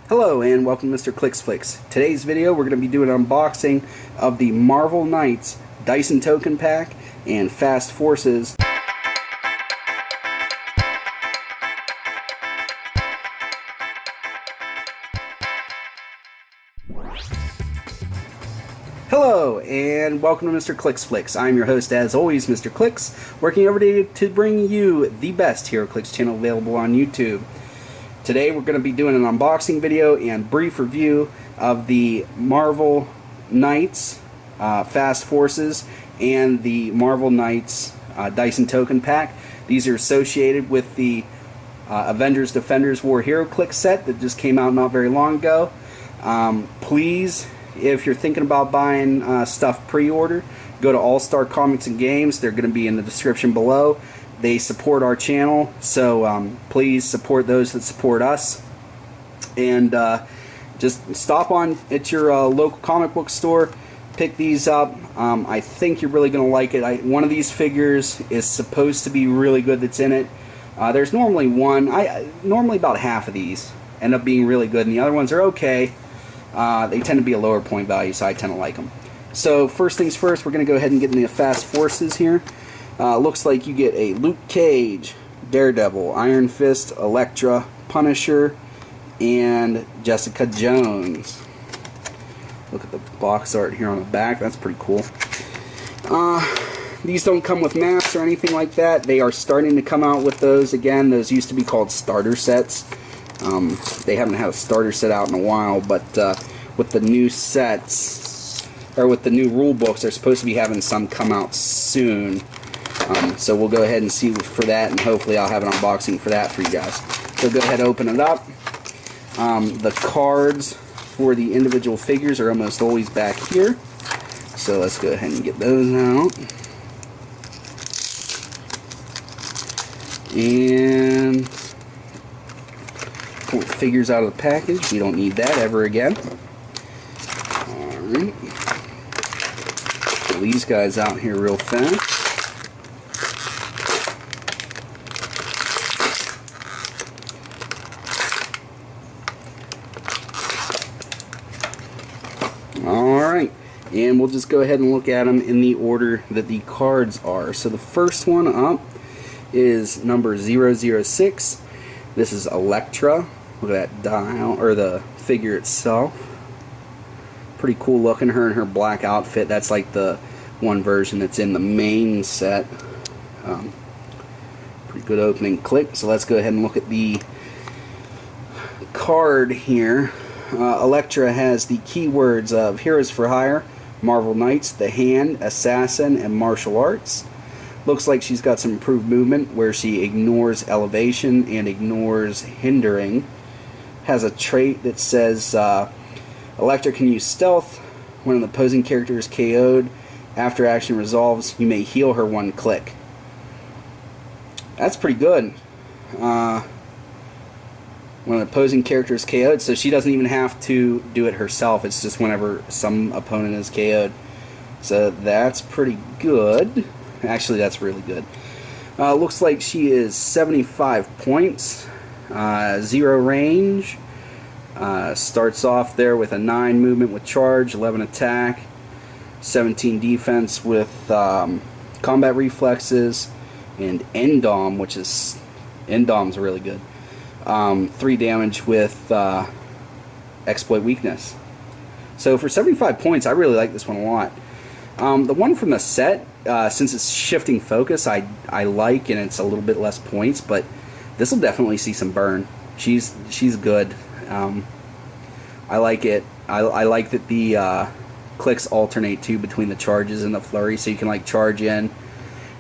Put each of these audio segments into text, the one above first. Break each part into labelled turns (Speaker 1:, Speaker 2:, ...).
Speaker 1: Hello and welcome to Mr. Clicksflix. Today's video we're going to be doing an unboxing of the Marvel Knights Dyson token pack and Fast Forces. Hello and welcome to Mr. Clicksflix. I'm your host as always, Mr. Clicks, working every day to bring you the best Heroclix channel available on YouTube. Today we're going to be doing an unboxing video and brief review of the Marvel Knights Fast Forces and the Marvel Knights Dyson token pack. These are associated with the Avengers Defenders War Heroclix set that just came out not very long ago. Please, if you're thinking about buying stuff pre-order, go to All Star Comics and Games. They're going to be in the description below. They support our channel, so please support those that support us. And just stop on at your local comic book store, pick these up. I think you're really going to like it. One of these figures is supposed to be really good that's in it. There's normally one. Normally about half of these end up being really good, and the other ones are okay. They tend to be a lower point value, so I tend to like them. So first things first, we're going to go ahead and get into the Fast Forces here. Looks like you get a Luke Cage, Daredevil, Iron Fist, Elektra, Punisher, and Jessica Jones. Look at the box art here on the back. That's pretty cool. These don't come with masks or anything like that. They are starting to come out with those again. Those used to be called starter sets. They haven't had a starter set out in a while, but with the new sets, or with the new rule books, they're supposed to be having some come out soon. So we'll go ahead and see for that, and hopefully I'll have an unboxing for that for you guys. So go ahead and open it up. The cards for the individual figures are almost always back here. So let's go ahead and get those out. And pull the figures out of the package. We don't need that ever again. Alright. Pull these guys out here real fast. Alright, and we'll just go ahead and look at them in the order that the cards are. So the first one up is number 006. This is Elektra. Look at that dial, or the figure itself. Pretty cool looking, her in her black outfit. That's like the one version that's in the main set. Pretty good opening click. So let's go ahead and look at the card here. Elektra has the keywords of Heroes for Hire, Marvel Knights, The Hand, Assassin, and Martial Arts. Looks like she's got some improved movement where she ignores elevation and ignores hindering. Has a trait that says Elektra can use stealth. When an opposing character is KO'd, after action resolves, you may heal her one click. That's pretty good. When an opposing character is KO'd, so she doesn't even have to do it herself. It's just whenever some opponent is KO'd. So that's pretty good. Actually, that's really good. Looks like she is 75 points, 0 range. Starts off there with a 9 movement with charge, 11 attack, 17 defense with combat reflexes, and Endom, which is Endom's really good. 3 damage with exploit weakness. So for 75 points, I really like this one a lot. The one from the set, since it's shifting focus, I like, and it's a little bit less points, but this will definitely see some burn. She's good. I like it. I like that the clicks alternate too between the charges and the flurry, so you can like charge in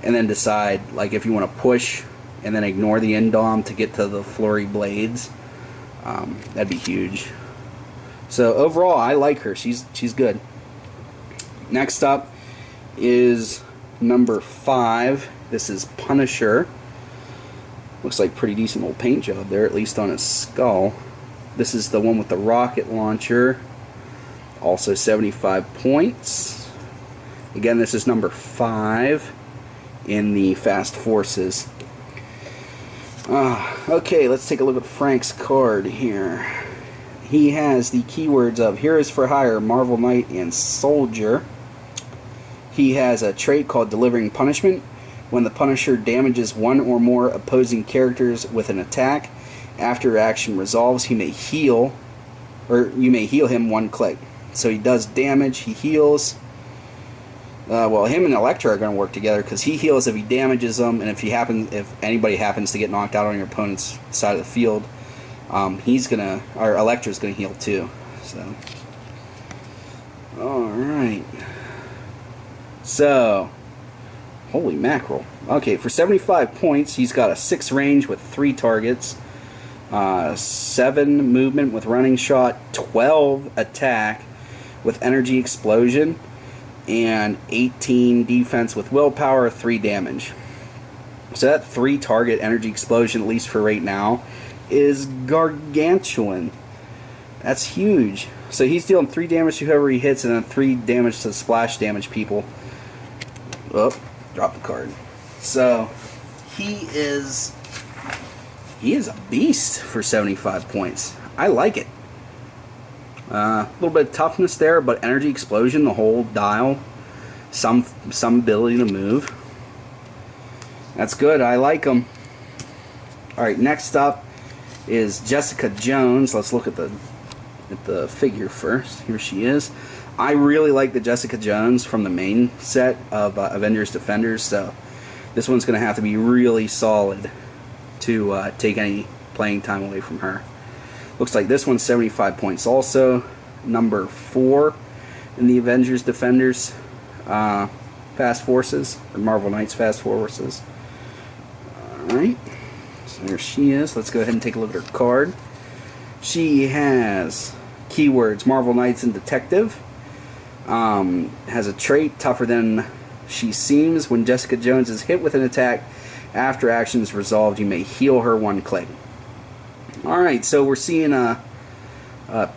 Speaker 1: and then decide like if you want to push and then ignore the Endom to get to the flurry blades. That'd be huge. So overall, I like her. She's good. Next up is number 5. This is Punisher. Looks like pretty decent little paint job there, at least on his skull. This is the one with the rocket launcher. Also 75 points. Again, this is number 5 in the Fast Forces. Okay, let's take a look at Frank's card here. he has the keywords of Heroes for Hire, Marvel Knight, and Soldier. He has a trait called Delivering Punishment. When the Punisher damages one or more opposing characters with an attack, after action resolves, he may heal, or you may heal him one click. So he does damage, he heals. Well, him and Elektra are going to work together because he heals if he damages them, and if anybody happens to get knocked out on your opponent's side of the field, Elektra's gonna heal too. So, all right. So, holy mackerel. Okay, for 75 points, he's got a 6 range with 3 targets, 7 movement with running shot, 12 attack with energy explosion, and 18 defense with willpower, 3 damage. So that 3 target energy explosion, at least for right now, is gargantuan. That's huge. So he's dealing 3 damage to whoever he hits, and then 3 damage to splash damage people. Oh, drop the card. So he is a beast for 75 points. I like it. A little bit of toughness there, but energy explosion, the whole dial, some ability to move. That's good. I like him. All right, next up is Jessica Jones. Let's look at the figure first. Here she is. I really like the Jessica Jones from the main set of Avengers Defenders, so this one's going to have to be really solid to take any playing time away from her. Looks like this one's 75 points also. Number 4 in the Avengers Defenders Fast Forces, or Marvel Knights Fast Forces. Alright, so there she is. Let's go ahead and take a look at her card. She has keywords Marvel Knights and Detective. Has a trait tougher than she seems. When Jessica Jones is hit with an attack, after action is resolved, you may heal her one click. Alright, so we're seeing a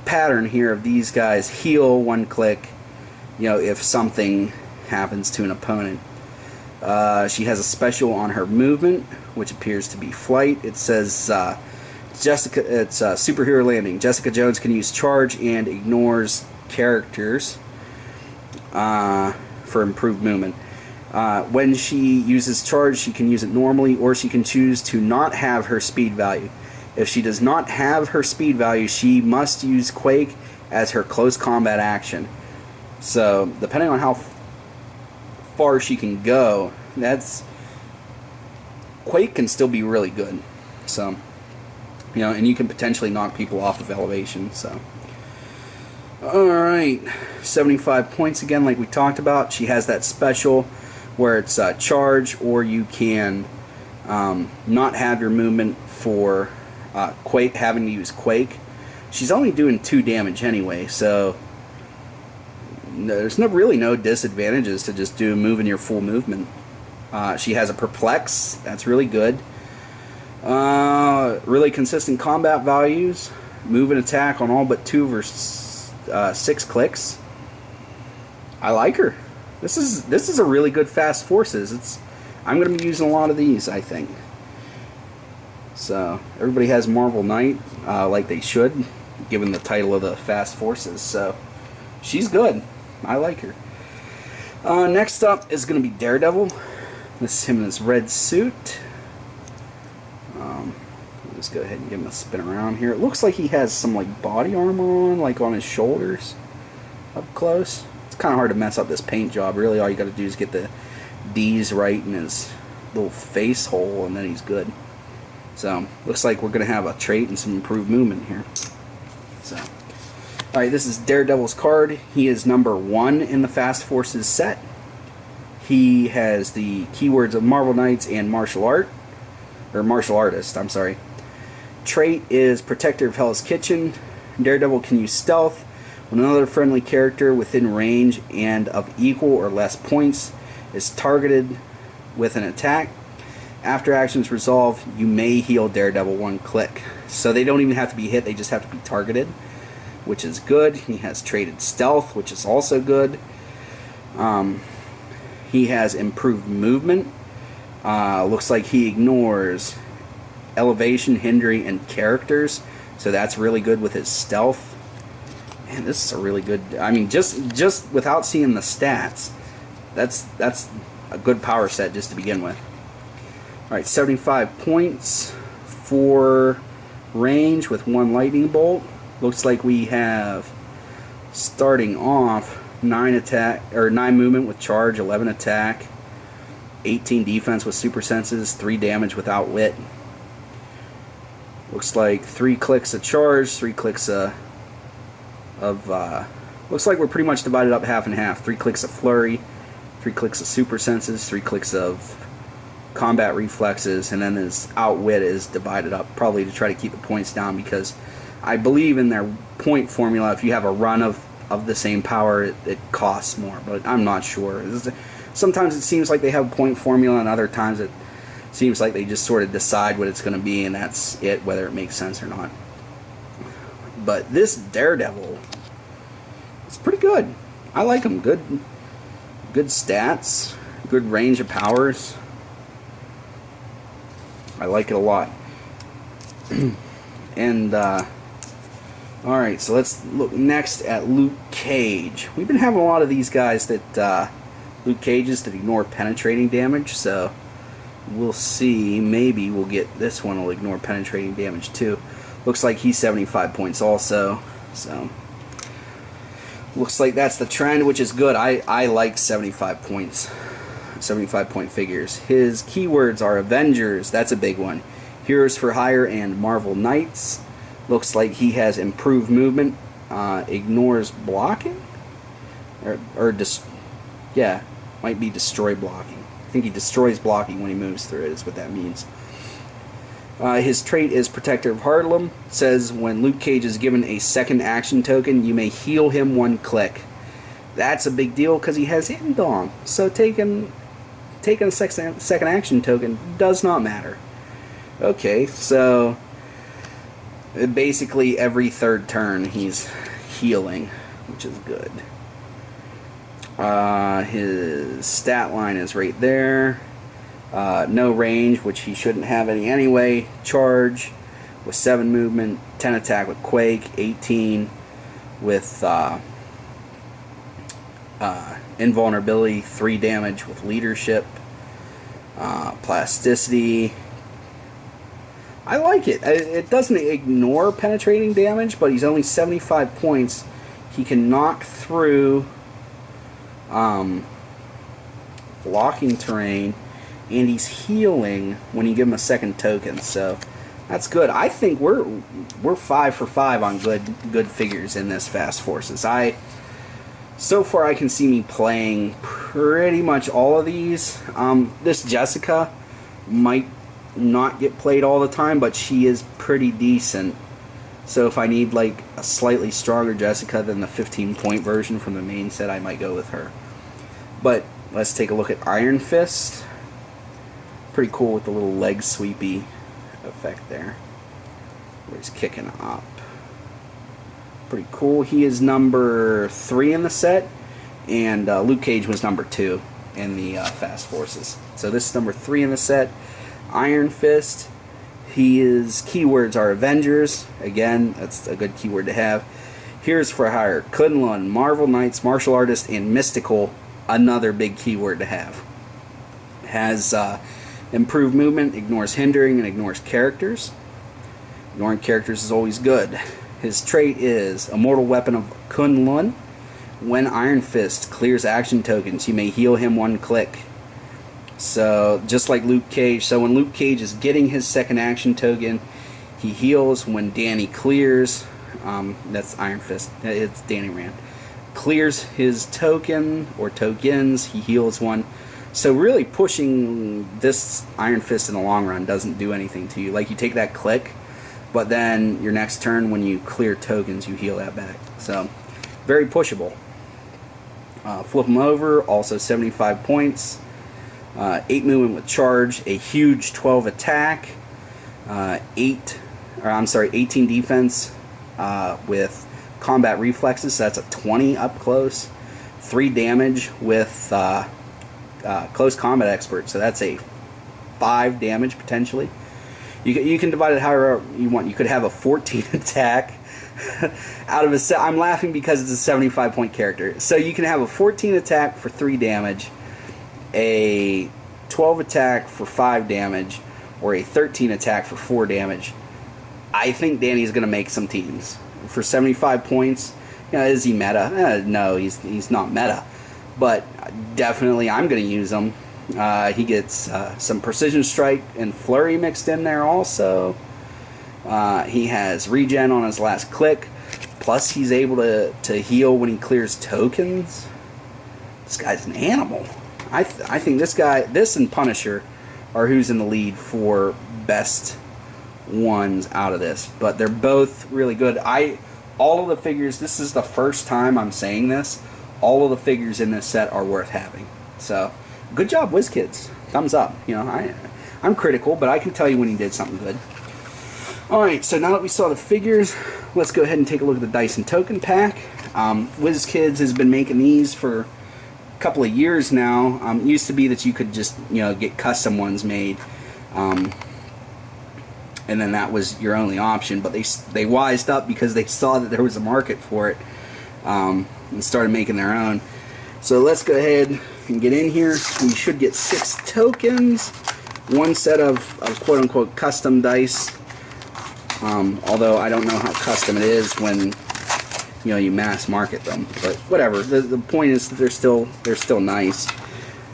Speaker 1: pattern here of these guys heal one click, you know, if something happens to an opponent. She has a special on her movement, which appears to be flight. It says it's superhero landing. Jessica Jones can use charge and ignores characters for improved movement. When she uses charge, she can use it normally, or she can choose to not have her speed value. If she does not have her speed value, she must use Quake as her close combat action. So, depending on how far she can go, Quake can still be really good. So, you know, and you can potentially knock people off of elevation. So, alright, 75 points again, like we talked about. She has that special where it's charge, or you can not have your movement for Quake, having to use Quake. She's only doing 2 damage anyway, so there's really no disadvantages to just moving your full movement. She has a perplex, that's really good. Really consistent combat values. Move and attack on all but 2 versus 6 clicks. I like her. This is a really good Fast Forces. I'm going to be using a lot of these, I think. So everybody has Marvel Knight, like they should, given the title of the Fast Forces. So she's good. I like her. Next up is going to be Daredevil. This is him in his red suit. Let's go ahead and give him a spin around here. It looks like he has some like body armor on, like on his shoulders, up close. It's kind of hard to mess up this paint job. Really, all you got to do is get the D's right in his little face hole, and then he's good. So, looks like we're going to have a trait and some improved movement here. So, alright, this is Daredevil's card. He is number 1 in the Fast Forces set. He has the keywords of Marvel Knights and martial artist, I'm sorry. Trait is Protector of Hell's Kitchen. Daredevil can use stealth when another friendly character within range and of equal or less points is targeted with an attack. After actions resolve, you may heal Daredevil one click. So they don't even have to be hit, they just have to be targeted, which is good. He has traded stealth, which is also good. He has improved movement. Looks like he ignores elevation, hindering, and characters. so that's really good with his stealth. Man, this is a really good, I mean, just without seeing the stats, that's a good power set just to begin with. Alright, 75 points for range with 1 lightning bolt. Looks like we have, starting off, 9 movement with charge, 11 attack, 18 defense with super senses, 3 damage with outwit. Looks like 3 clicks of charge, 3 clicks looks like we're pretty much divided up half and half. 3 clicks of flurry, 3 clicks of super senses, 3 clicks of combat reflexes, and then his outwit is divided up, probably to try to keep the points down, because I believe in their point formula, if you have a run of the same power, it costs more, but I'm not sure. Sometimes it seems like they have a point formula, and other times it seems like they just sort of decide what it's going to be, and that's it, whether it makes sense or not. But this Daredevil is pretty good. I like him. Good stats, good range of powers. I like it a lot. And alright, so let's look next at Luke Cage. We've been having a lot of these guys that Luke Cages that ignore penetrating damage, so we'll see. Maybe we'll get this one will ignore penetrating damage too. Looks like he's 75 points also, so looks like that's the trend, which is good. I like 75 points. 75 point figures. His keywords are Avengers, that's a big one. Heroes for Hire and Marvel Knights. Looks like he has improved movement, ignores blocking, yeah, might be destroy blocking. I think he destroys blocking when he moves through it, is what that means. His trait is Protector of Harlem. Says when Luke Cage is given a second action token, you may heal him 1 click. That's a big deal because he has Hidden Dong. So taking a second action token does not matter. Okay, so basically every 3rd turn he's healing, which is good. His stat line is right there. No range, which he shouldn't have any anyway. Charge with 7 movement, 10 attack with Quake, 18 with invulnerability, 3 damage with leadership, plasticity. I like it. It doesn't ignore penetrating damage, but he's only 75 points. He can knock through blocking terrain, and he's healing when you give him a second token, so that's good. I think we're 5 for 5 on good figures in this Fast Forces. So far I can see me playing pretty much all of these. This Jessica might not get played all the time, but she is pretty decent. So if I need like a slightly stronger Jessica than the 15-point version from the main set, I might go with her. But let's take a look at Iron Fist. Pretty cool with the little leg sweepy effect there, where he's kicking up. Pretty cool. He is number 3 in the set, and Luke Cage was number 2 in the Fast Forces. So this is number 3 in the set. Iron Fist. His keywords are Avengers. Again, that's a good keyword to have. Heroes for Hire, Kunlun, Marvel Knights, Martial Artist, and Mystical. Another big keyword to have. Has improved movement, ignores hindering, and ignores characters. Ignoring characters is always good. His trait is Immortal Weapon of Kunlun. When Iron Fist clears action tokens, you may heal him 1 click. So, just like Luke Cage. So when Luke Cage is getting his second action token, he heals. When Danny clears, that's Iron Fist, it's Danny Rand, clears his token or tokens, he heals 1. So really pushing this Iron Fist in the long run doesn't do anything to you. Like, you take that click, but then your next turn when you clear tokens, you heal that back. So, very pushable. Flip him over, also 75 points. 8 movement with charge, a huge 12 attack, 18 defense with combat reflexes, so that's a 20 up close, 3 damage with close combat expert, so that's a 5 damage potentially, You can divide it however you want. You could have a 14 attack out of a... I'm laughing because it's a 75-point character. So you can have a 14 attack for 3 damage, a 12 attack for 5 damage, or a 13 attack for 4 damage. I think Danny's going to make some teams. For 75 points, you know, is he meta? No, he's not meta. But definitely I'm going to use him. He gets some Precision Strike and Flurry mixed in there also. He has regen on his last click. Plus he's able to heal when he clears tokens. This guy's an animal. I think this and Punisher are who's in the lead for best ones out of this. But they're both really good. All of the figures, this is the first time I'm saying this, all of the figures in this set are worth having. So, good job, WizKids. Thumbs up. You know, I'm critical, but I can tell you when he did something good. Alright, so now that we saw the figures, let's go ahead and take a look at the Dyson token pack. WizKids has been making these for a couple of years now. It used to be that you could just, you know, get custom ones made. And then that was your only option, but they wised up because they saw that there was a market for it, and started making their own. So let's go ahead and get in here. We should get 6 tokens, 1 set of quote-unquote custom dice, although I don't know how custom it is when, you know, you mass market them, but whatever. The point is that they're still nice,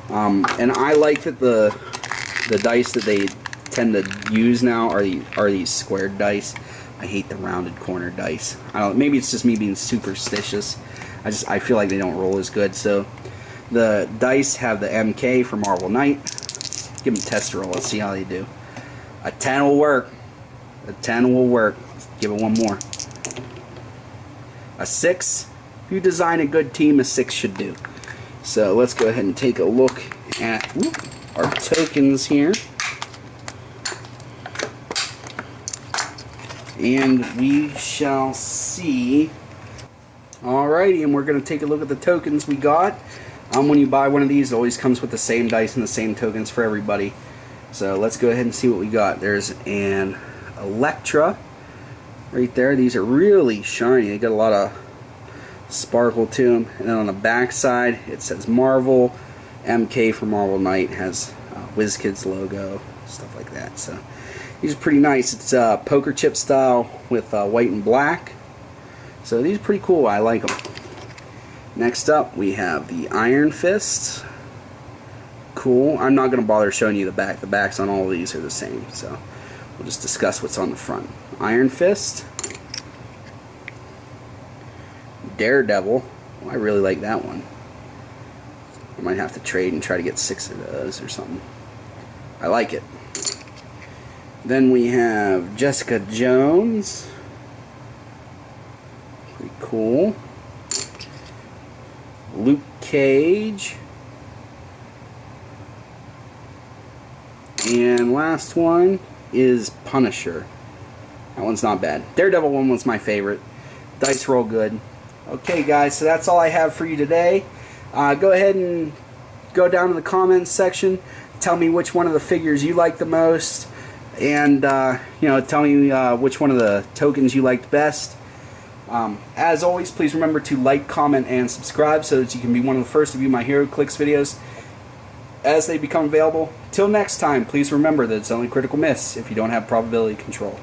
Speaker 1: and I like that the dice that they tend to use now are these squared dice. I hate the rounded corner dice. I don't. Maybe it's just me being superstitious. I feel like they don't roll as good. So the dice have the MK for Marvel Knight. Give them a test roll. Let's see how they do. A 10 will work. A 10 will work. Give it one more. A 6. If you design a good team, a 6 should do. So let's go ahead and take a look at our tokens here. And we shall see. Alrighty, and we're going to take a look at the tokens we got. When you buy one of these, it always comes with the same dice and the same tokens for everybody. So let's go ahead and see what we got. There's an Elektra right there. These are really shiny. They got a lot of sparkle to them. And then on the back side, it says Marvel. MK for Marvel Knight has WizKids logo, stuff like that. So these are pretty nice. It's poker chip style with white and black. So these are pretty cool. I like them. Next up, we have the Iron Fist. Cool. I'm not going to bother showing you the back. The backs on all of these are the same. So we'll just discuss what's on the front. Iron Fist. Daredevil. Oh, I really like that one. I might have to trade and try to get 6 of those or something. I like it. Then we have Jessica Jones. Pretty cool. Luke Cage. And last one is Punisher. That one's not bad. Daredevil one was my favorite. Dice roll good. Okay guys, so that's all I have for you today. Go ahead and go down to the comments section. Tell me which one of the figures you like the most. And, you know, tell me which one of the tokens you liked best. As always, please remember to like, comment, and subscribe so that you can be one of the first to view my Heroclix videos as they become available. Till next time, please remember that it's only critical miss if you don't have probability control.